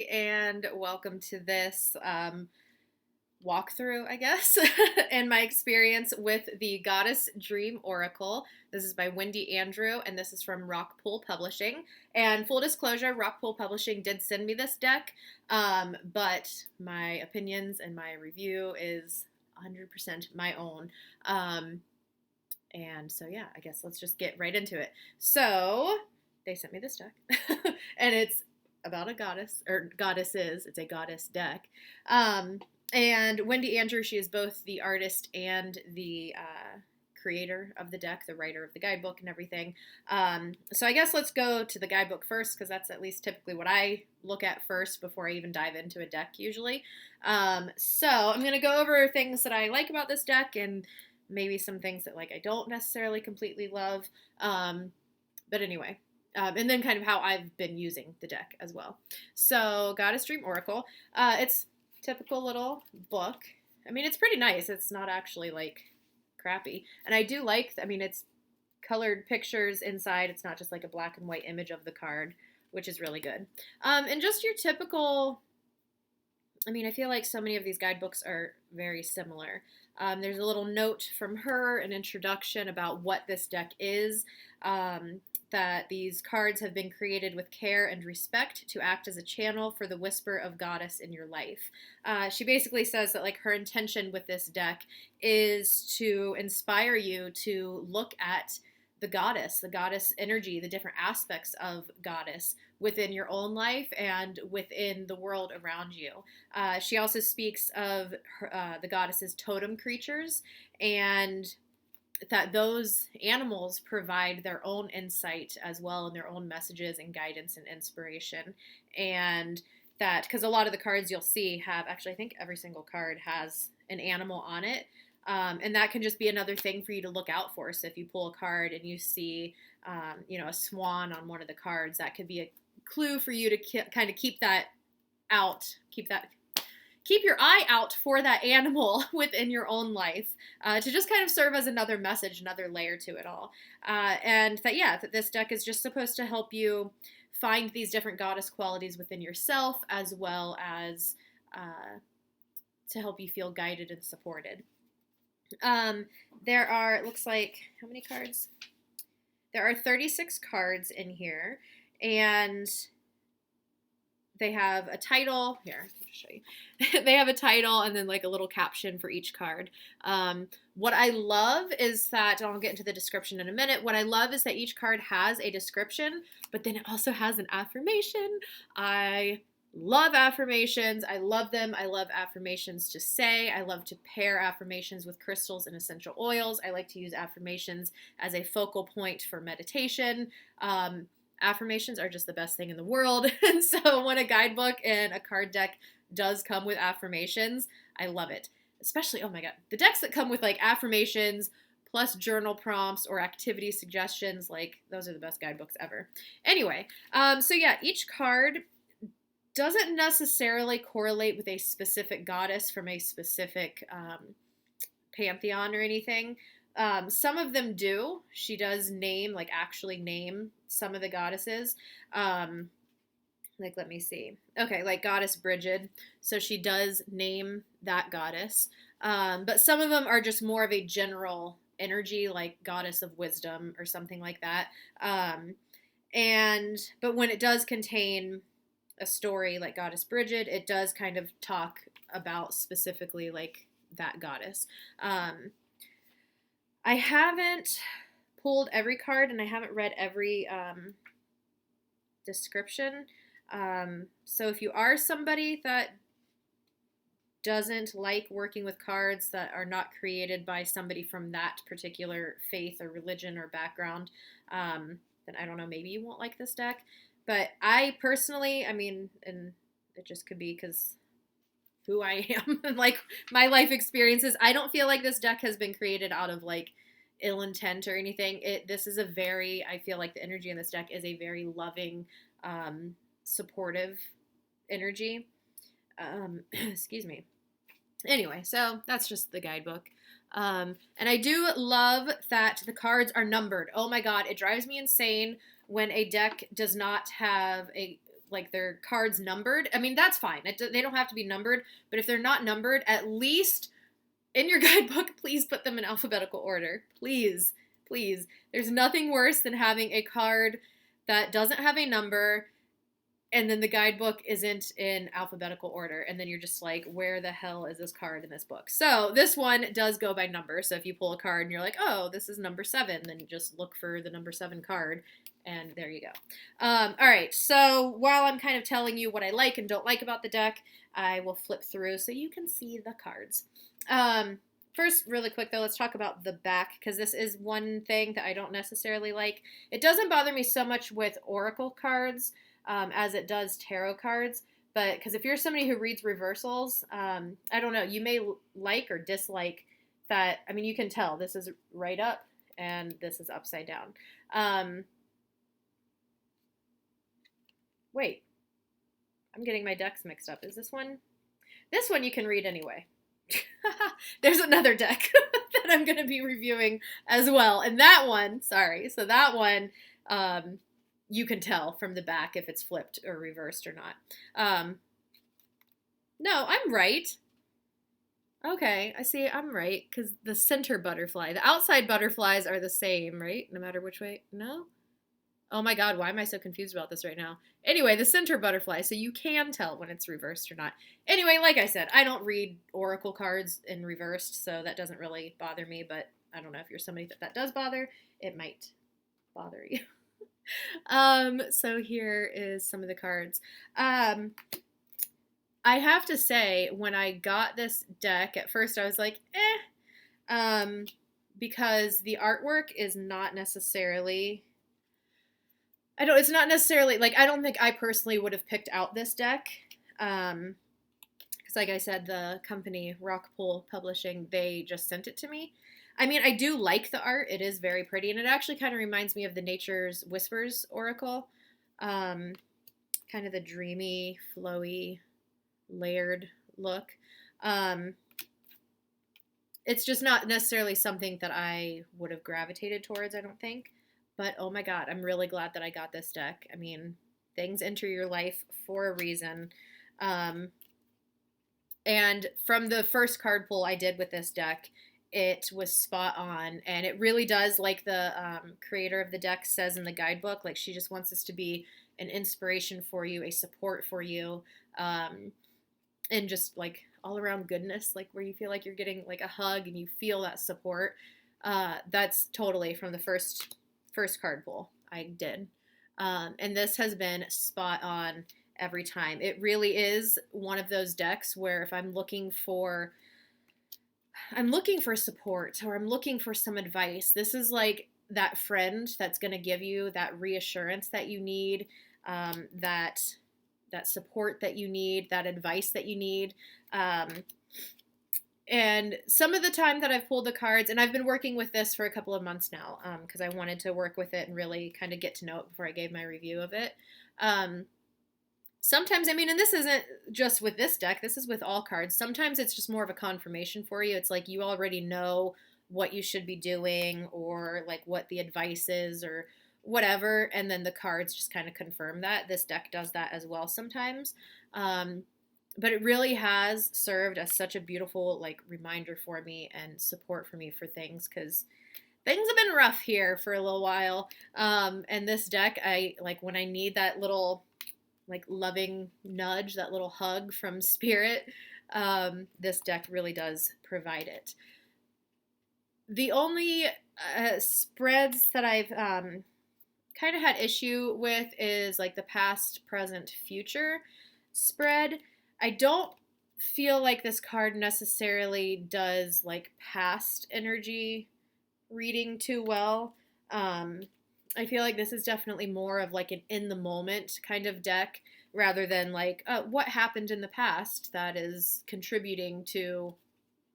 And welcome to this walkthrough, I guess, and my experience with the Goddess Dream Oracle. This is by Wendy Andrew, and this is from Rockpool Publishing. And full disclosure, Rockpool Publishing did send me this deck, but my opinions and my review is 100% my own. And so, yeah, I guess let's just get right into it. So, they sent me this deck, and it's about a goddess, or goddesses. It's a goddess deck. And Wendy Andrew, she is both the artist and the creator of the deck, the writer of the guidebook and everything. So I guess let's go to the guidebook first, because that's at least typically what I look at first before I even dive into a deck usually. So I'm going to go over things that I like about this deck and maybe some things that like I don't necessarily completely love. But anyway, and then kind of how I've been using the deck as well. So Goddess Dream Oracle, it's typical little book. I mean, it's pretty nice. It's not actually like crappy. And I do like, I mean, it's colored pictures inside. It's not just like a black and white image of the card, which is really good. And just your typical, I mean, I feel like so many of these guidebooks are very similar. There's a little note from her, an introduction about what this deck is, that these cards have been created with care and respect to act as a channel for the whisper of goddess in your life. She basically says that like her intention with this deck is to inspire you to look at the goddess energy, the different aspects of goddess within your own life and within the world around you. She also speaks of the goddess's totem creatures, and that those animals provide their own insight as well and their own messages and guidance and inspiration. And that, because a lot of the cards you'll see have, actually, I think every single card has an animal on it. And that can just be another thing for you to look out for. So if you pull a card and you see, a swan on one of the cards, that could be a clue for you to kind of keep that out, keep your eye out for that animal within your own life, to just kind of serve as another message, another layer to it all. And that this deck is just supposed to help you find these different goddess qualities within yourself, as well as to help you feel guided and supported. There are, it looks like, how many cards? There are 36 cards in here, and they have a title. Here, I'll show you. They have a title and then like a little caption for each card. What I love is that, I'll get into the description in a minute. What I love is that each card has a description, but then it also has an affirmation. I love affirmations. I love them. I love affirmations to say. I love to pair affirmations with crystals and essential oils. I like to use affirmations as a focal point for meditation. Affirmations are just the best thing in the world. And so when a guidebook and a card deck does come with affirmations, I love it. Especially, oh my God, the decks that come with like affirmations plus journal prompts or activity suggestions, like those are the best guidebooks ever. Anyway, each card doesn't necessarily correlate with a specific goddess from a specific pantheon or anything. Some of them do. She does actually name some of the goddesses. Let me see. Okay, like Goddess Bridget. So she does name that goddess. But some of them are just more of a general energy, like Goddess of Wisdom or something like that. But when it does contain a story like Goddess Bridget, it does kind of talk about specifically like that goddess. I haven't pulled every card and I haven't read every description. So if you are somebody that doesn't like working with cards that are not created by somebody from that particular faith or religion or background, then I don't know, maybe you won't like this deck. But I personally, I mean, and it just could be because who I am and like my life experiences, I don't feel like this deck has been created out of like ill intent or anything. I feel like the energy in this deck is a very loving, supportive energy. Excuse me. Anyway, so that's just the guidebook. And I do love that the cards are numbered. Oh my God, it drives me insane when a deck does not have like their cards numbered, I mean, that's fine. They don't have to be numbered, but if they're not numbered, at least in your guidebook, please put them in alphabetical order. Please, please. There's nothing worse than having a card that doesn't have a number and then the guidebook isn't in alphabetical order, and then you're just like, where the hell is this card in this book? So this one does go by number. So if you pull a card and you're like, oh, this is number 7, then you just look for the number 7 card, and there you go. All right, so while I'm kind of telling you what I like and don't like about the deck, I will flip through so you can see the cards. First, really quick though, let's talk about the back, because this is one thing that I don't necessarily like. It doesn't bother me so much with oracle cards as it does tarot cards, but because if you're somebody who reads reversals, I don't know, you may like or dislike that. I mean, you can tell this is right up and this is upside down. Wait, I'm getting my decks mixed up. Is this one? This one you can read anyway. There's another deck that I'm going to be reviewing as well. And that one, sorry, so that one, you can tell from the back if it's flipped or reversed or not. No, I'm right. Okay, I see I'm right, because the center butterfly, the outside butterflies are the same, right? No matter which way. No? Oh my God, why am I so confused about this right now? Anyway, the center butterfly, so you can tell when it's reversed or not. Anyway, like I said, I don't read oracle cards in reversed, so that doesn't really bother me, but I don't know if you're somebody that does bother, it might bother you. So here is some of the cards. I have to say, when I got this deck, at first I was like, because the artwork is not necessarily... it's not necessarily, like, I don't think I personally would have picked out this deck, because like I said, the company, Rockpool Publishing, they just sent it to me. I mean, I do like the art. It is very pretty, and it actually kind of reminds me of the Nature's Whispers Oracle, kind of the dreamy, flowy, layered look. It's just not necessarily something that I would have gravitated towards, I don't think. But oh my God, I'm really glad that I got this deck. I mean, things enter your life for a reason. And from the first card pull I did with this deck, it was spot on. And it really does, like the creator of the deck says in the guidebook, like she just wants this to be an inspiration for you, a support for you, and just like all around goodness, like where you feel like you're getting like a hug and you feel that support. That's totally from the first card pull I did. And this has been spot on every time. It really is one of those decks where if I'm looking for support or I'm looking for some advice, this is like that friend that's going to give you that reassurance that you need, that support that you need, that advice that you need. And some of the time that I've pulled the cards, and I've been working with this for a couple of months now, because I wanted to work with it and really kind of get to know it before I gave my review of it. Sometimes, I mean, and this isn't just with this deck, this is with all cards. Sometimes it's just more of a confirmation for you. It's like you already know what you should be doing or like what the advice is or whatever, and then the cards just kind of confirm that. This deck does that as well sometimes. But it really has served as such a beautiful like reminder for me and support for me for things, because things have been rough here for a little while. And this deck, I like when I need that little like loving nudge, that little hug from spirit, this deck really does provide it. The only spreads that I've kind of had issue with is like the past, present, future spread. I don't feel like this card necessarily does like past energy reading too well. I feel like this is definitely more of like an in the moment kind of deck rather than like what happened in the past that is contributing to,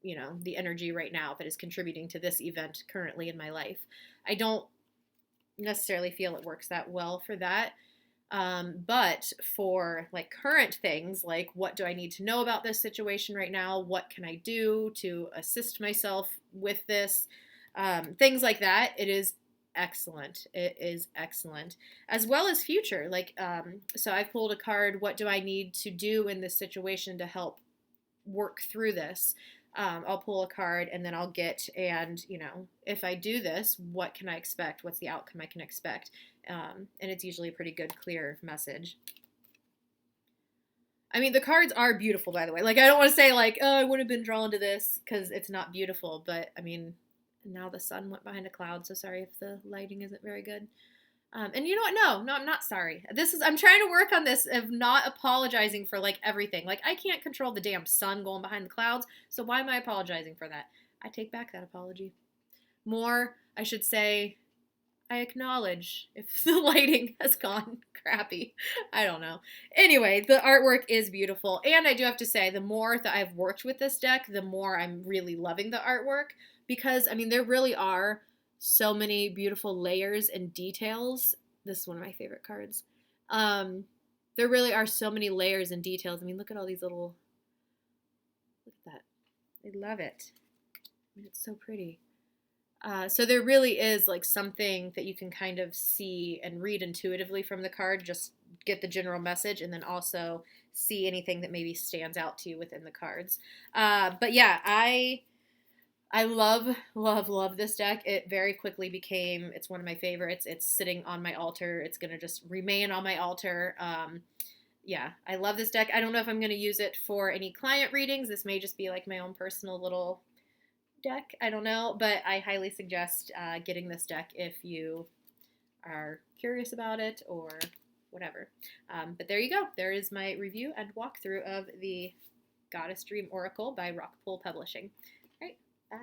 you know, the energy right now that is contributing to this event currently in my life. I don't necessarily feel it works that well for that. But for like current things, like what do I need to know about this situation right now? What can I do to assist myself with this? Things like that. It is excellent. It is excellent, as well as future. Like, so I've pulled a card. What do I need to do in this situation to help work through this? I'll pull a card and then I'll get, and if I do this, what can I expect? What's the outcome I can expect? And it's usually a pretty good, clear message. I mean, the cards are beautiful, by the way. Like, I don't want to say, like, oh, I would have been drawn to this, because it's not beautiful. But, I mean, now the sun went behind a cloud, so sorry if the lighting isn't very good. And you know what? No, I'm not sorry. I'm trying to work on this of not apologizing for, like, everything. Like, I can't control the damn sun going behind the clouds, so why am I apologizing for that? I take back that apology. More, I should say, I acknowledge if the lighting has gone crappy. I don't know. Anyway, the artwork is beautiful. And I do have to say, the more that I've worked with this deck, the more I'm really loving the artwork. Because, I mean, there really are so many beautiful layers and details. This is one of my favorite cards. There really are so many layers and details. I mean, look at all these little... Look at that. I love it. I mean, it's so pretty. So there really is like something that you can kind of see and read intuitively from the card, just get the general message, and then also see anything that maybe stands out to you within the cards. But yeah, I love, love, love this deck. It very quickly became, it's one of my favorites. It's sitting on my altar. It's going to just remain on my altar. Yeah, I love this deck. I don't know if I'm going to use it for any client readings. This may just be like my own personal little deck. I don't know, but I highly suggest getting this deck if you are curious about it or whatever. But there you go. There is my review and walkthrough of the Goddess Dream Oracle by Rockpool Publishing. All right, bye.